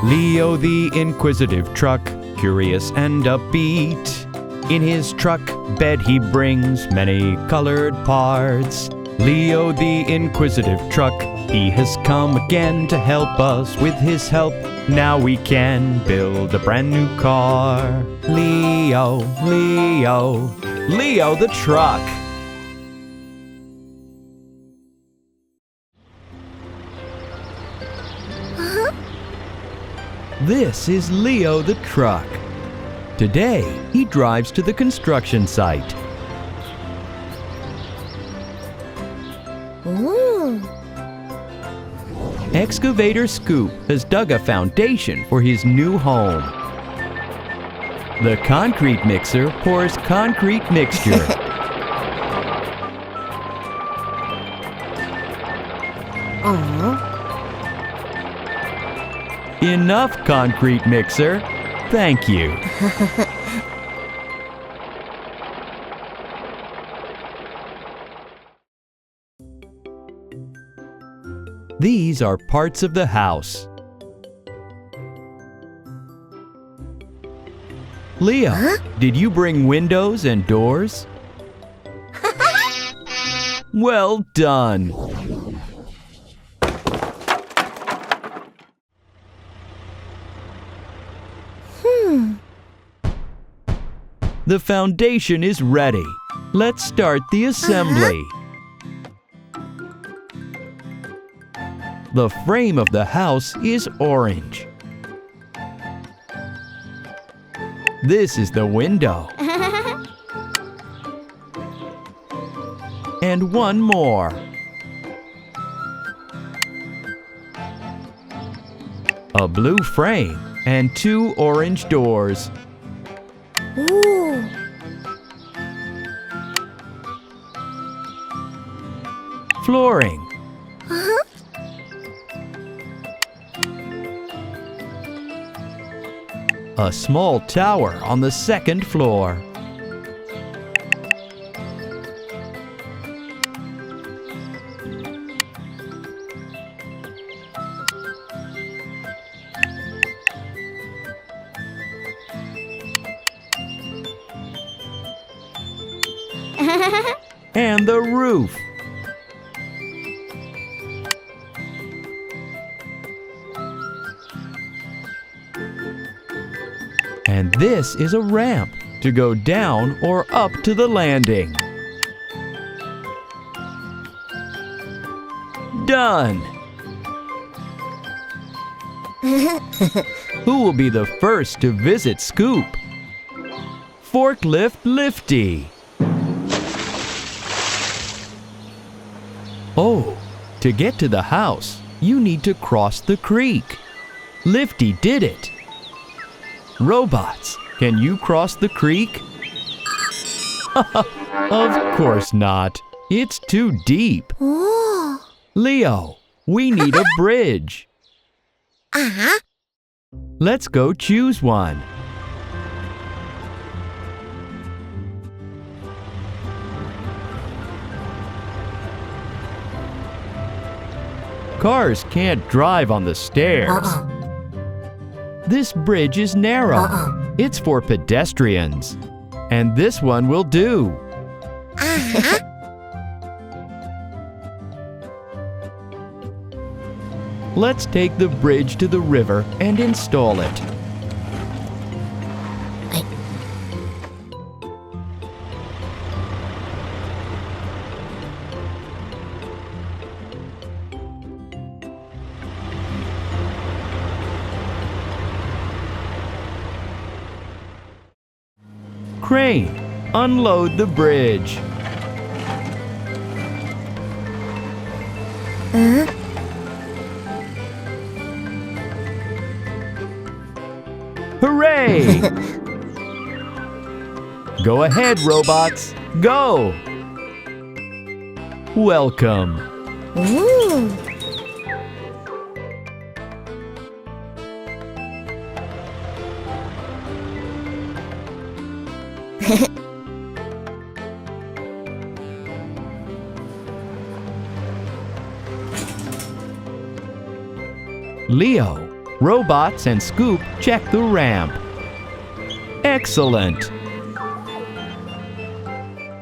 Leo the inquisitive truck, curious and upbeat. In his truck bed he brings many colored parts. Leo the inquisitive truck, he has come again to help us. With his help, now we can build a brand new car. Leo, Leo, Leo the truck. This is Leo the truck. Today, he drives to the construction site. Ooh. Excavator Skoop has dug a foundation for his new home. The concrete mixer pours concrete mixture. Enough concrete mixer. Thank you. These are parts of the house. Leo, did you bring windows and doors? Well done. The foundation is ready. Let's start the assembly. The frame of the house is orange. This is the window. And one more. A blue frame and 2 orange doors. Ooh. Flooring. A small tower on the 2nd floor. And the roof. And this is a ramp to go down or up to the landing. Done! Who will be the first to visit Skoop? Forklift Lifty. Oh, to get to the house, you need to cross the creek. Lifty did it. Robots, can you cross the creek? Of course not. It's too deep. Ooh. Leo, we need a bridge. Let's go choose one. Cars can't drive on the stairs. This bridge is narrow. It's for pedestrians. And this one will do. Let's take the bridge to the river and install it. Crane, unload the bridge. Hooray! Go ahead, robots. Go! Welcome. Ooh. Leo, Robots and Skoop check the ramp. Excellent!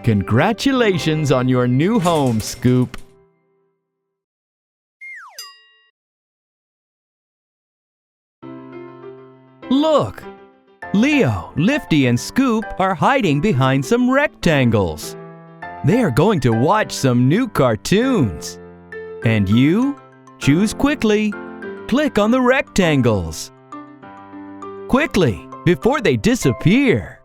Congratulations on your new home, Skoop. Look! Leo, Lifty, and Skoop are hiding behind some rectangles. They are going to watch some new cartoons. And you? Choose quickly. Click on the rectangles. Quickly, before they disappear.